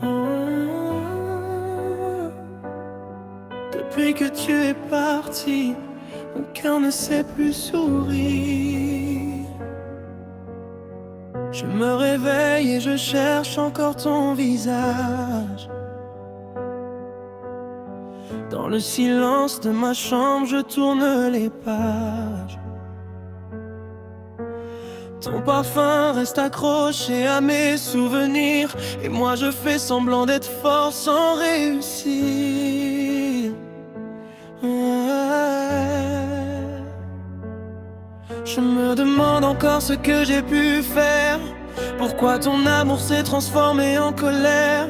Oh, depuis que tu es parti, mon cœur ne sait plus sourire. Je me réveille et je cherche encore ton visage. Dans le silence de ma chambre, je tourne les pages. Ton parfum reste accroché à mes souvenirs, et moi je fais semblant d'être fort sans réussir. Je me demande encore ce que j'ai pu faire. Pourquoi ton amour s'est transformé en colère?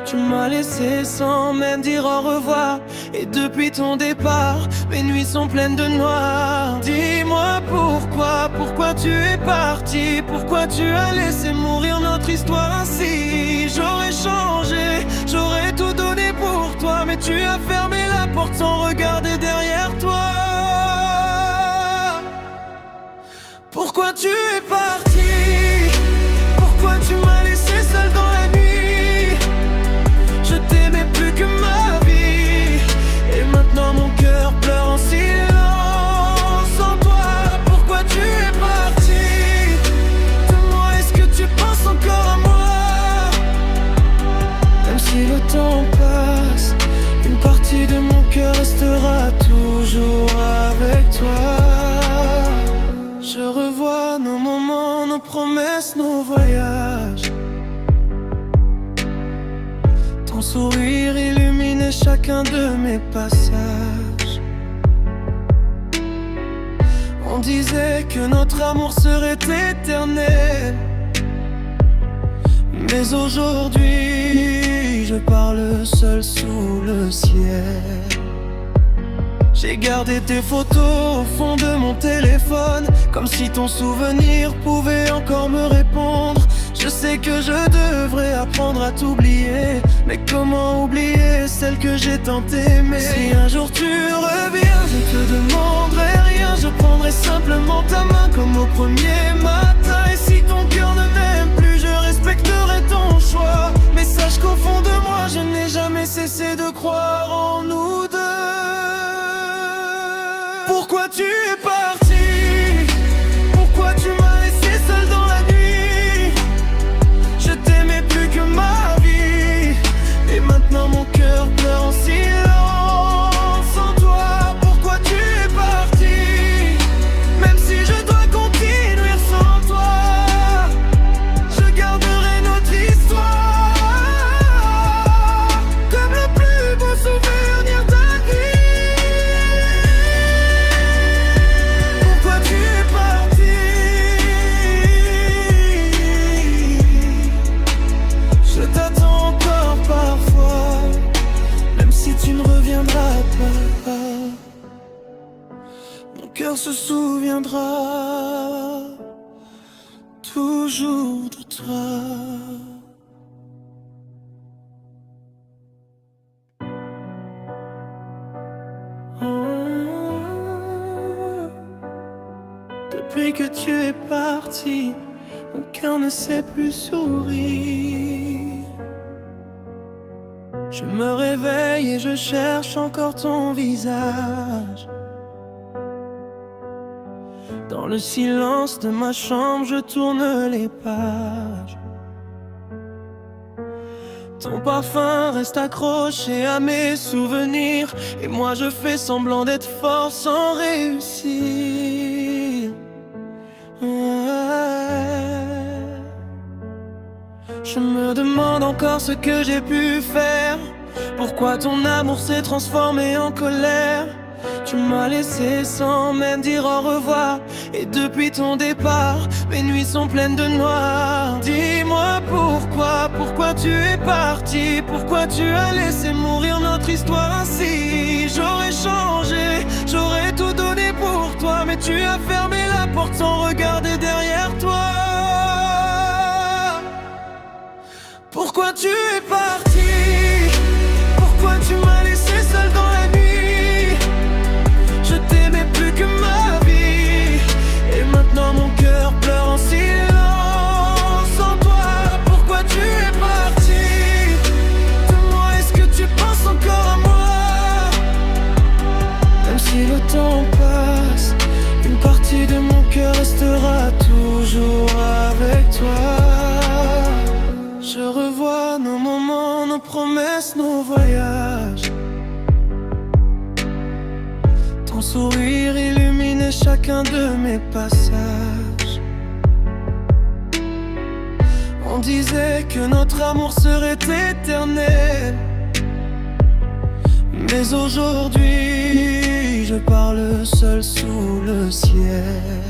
Tu m'as laissé sans même dire au revoir, et depuis ton départ, mes nuits sont pleines de noir. Dis-moi pourquoi tu es parti? Pourquoi tu as laissé mourir notre histoire ainsi? J'aurais changé, j'aurais tout donné pour toi, mais tu as fermé la porte sans regarder derrière toi. Pourquoi tu es parti? Pourquoi tu m'as laissé seul dans la nuit? Je t'aimais plus que ma vie, et maintenant mon cœur pleure en silence sans toi. Pourquoi tu es parti? Dis-moi, est-ce que tu penses encore à moi? Même si le temps passe, une partie de mon cœur restera toujours avec toi. Je revois nos moments, nos promesses, nos voyages. Ton sourire illuminait chacun de mes passages. On disait que notre amour serait éternel, mais aujourd'hui, je parle seul sous le ciel. J'ai gardé tes photos au fond de mon téléphone, comme si ton souvenir pouvait encore me répondre. Je sais que je devrais apprendre à t'oublier, mais comment oublier celle que j'ai tant aimée? Si un jour tu reviens, je te demanderai rien, je prendrai simplement ta main comme au premier matin. Et si ton cœur ne m'aime plus, je respecterai ton choix, mais sache qu'au fond de moi, je n'ai jamais cessé de croire en nous deux. Pourquoi tu es parti? Pourquoi tu m'as laissé seul dans la nuit? Je t'aimais plus que ma vie, et maintenant mon cœur pleure en silence sans toi. Pourquoi tu es parti? Même si je dois continuer sans toi, je garderai notre histoire comme le plus beau souvenir de ta vie. Mon cœur se souviendra toujours de toi. Oh, depuis que tu es parti, mon cœur ne sait plus sourire. Je me réveille et je cherche encore ton visage. Dans le silence de ma chambre, je tourne les pages. Ton parfum reste accroché à mes souvenirs, et moi je fais semblant d'être fort sans réussir. Je me demande encore ce que j'ai pu faire. Pourquoi ton amour s'est transformé en colère? Tu m'as laissé sans même dire au revoir, et depuis ton départ, mes nuits sont pleines de noir. Dis-moi pourquoi tu es parti? Pourquoi tu as laissé mourir notre histoire ainsi? J'aurais changé, j'aurais tout donné pour toi, mais tu as fermé la porte sans regarder derrière toi. Pourquoi tu es parti? Pourquoi tu m'as laissé seul dans la nuit? Je t'aimais plus que ma vie, et maintenant mon cœur pleure en silence sans toi. Pourquoi tu es parti? chacun de mes passages. On disait que notre amour serait éternel, mais aujourd'hui je parle seul sous le ciel.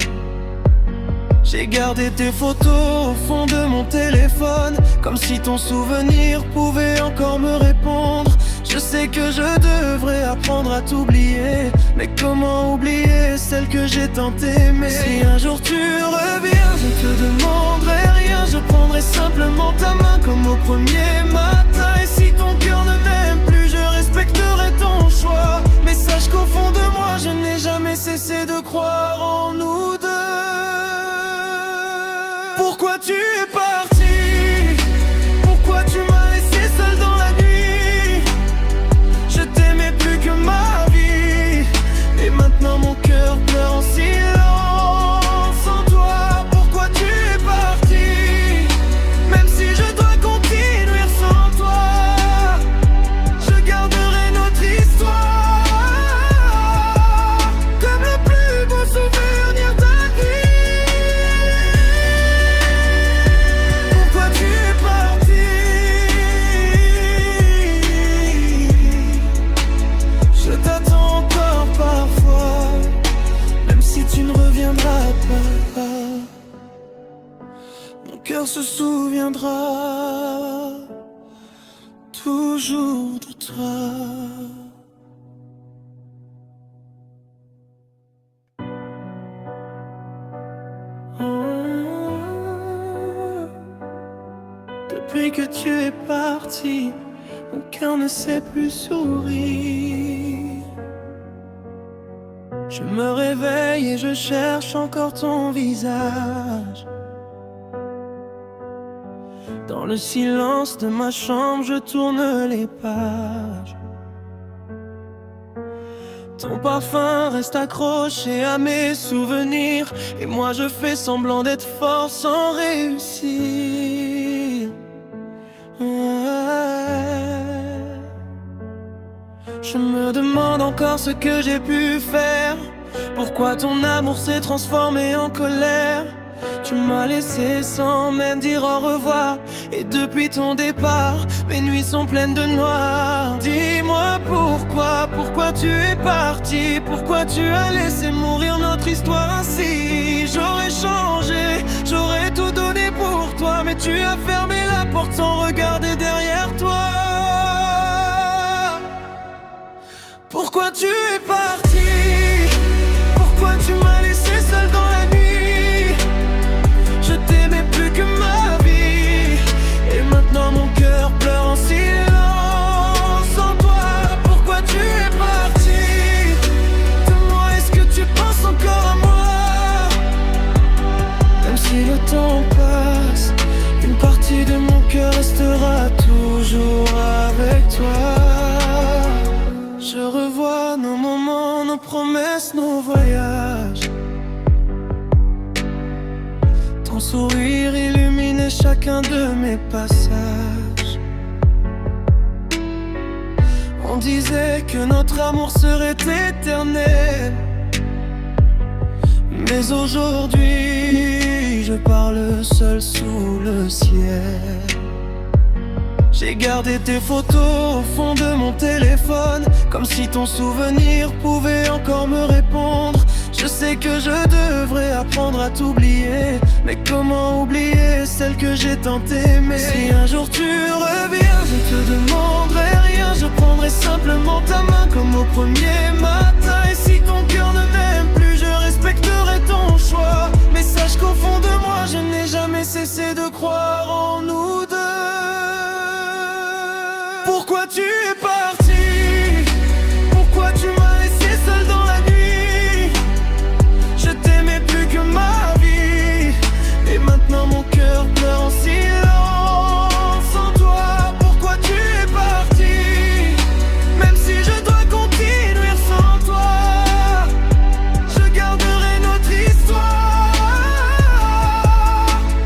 J'ai gardé tes photos au fond de mon téléphone, comme si ton souvenir pouvait encore me répondre. Je sais que je devrais apprendre à t'oublier, mais comment oublier celle que j'ai tant aimée? Si un jour tu reviens, je te demanderai rien, je prendrai simplement ta main comme au premier matin. Et si ton cœur ne m'aime plus, je respecterai ton choix, mais sache qu'au fond de moi, je n'ai jamais cessé de croire en nous deux. Pourquoi tu es parti? Pourquoi tu m'as laissé seul dans la nuit? Je t'aimais plus que ma vie, et maintenant mon cœur pleure en silence sans toi. Pourquoi tu es parti? Même si je dois continuer sans toi, je garderai notre histoire comme le plus beau souvenir de ta vie. Mon cœur se souviendra toujours de toi. Depuis que tu es parti, mon cœur ne sait plus sourire. Je me réveille et je cherche encore ton visage. Dans le silence de ma chambre, je tourne les pages. Ton parfum reste accroché à mes souvenirs, et moi je fais semblant d'être fort sans réussir. Je me demande encore ce que j'ai pu faire. Pourquoi ton amour s'est transformé en colère? Tu m'as laissé sans même dire au revoir, et depuis ton départ, mes nuits sont pleines de noir. Dis-moi pourquoi tu es parti? Pourquoi tu as laissé mourir notre histoire ainsi? J'aurais changé, j'aurais tout donné pour toi, mais tu as fermé la porte sans regarder derrière toi. Pourquoi tu es parti? Pourquoi tu m'as laissé seul dans la nuit? Je t'aimais plus que ma vie, et maintenant mon cœur pleure en silence sans toi. Pourquoi tu es parti? Dis-moi, est-ce que tu penses encore à moi? Même si le temps passe, une partie de mon cœur restera toujours avec toi. Je revois nos moments, nos promesses, nos voyages. Ton sourire illuminait chacun de mes passages. On disait que notre amour serait éternel, mais aujourd'hui je parle seul sous le ciel. J'ai gardé tes photos au fond de mon téléphone, comme si ton souvenir pouvait encore me répondre. Je sais que je devrais apprendre à t'oublier, mais comment oublier celle que j'ai tant aimée? Si un jour tu reviens, je te demanderai rien, je prendrai simplement ta main comme au premier matin. Et si ton cœur ne m'aime plus, je respecterai ton choix, mais sache qu'au fond de moi, je n'ai jamais cessé de croire en nous deux. Pourquoi tu es parti? Pourquoi tu m'as laissé seul dans la nuit? Je t'aimais plus que ma vie, et maintenant mon cœur pleure en silence sans toi. Pourquoi tu es parti? Même si je dois continuer sans toi, je garderai notre histoire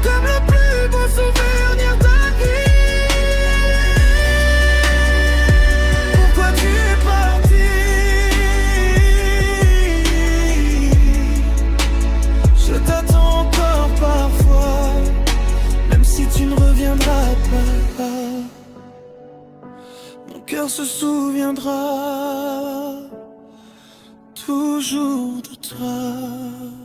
comme le plus beau souvenir de ta vie. mon cœur se souviendra toujours de toi.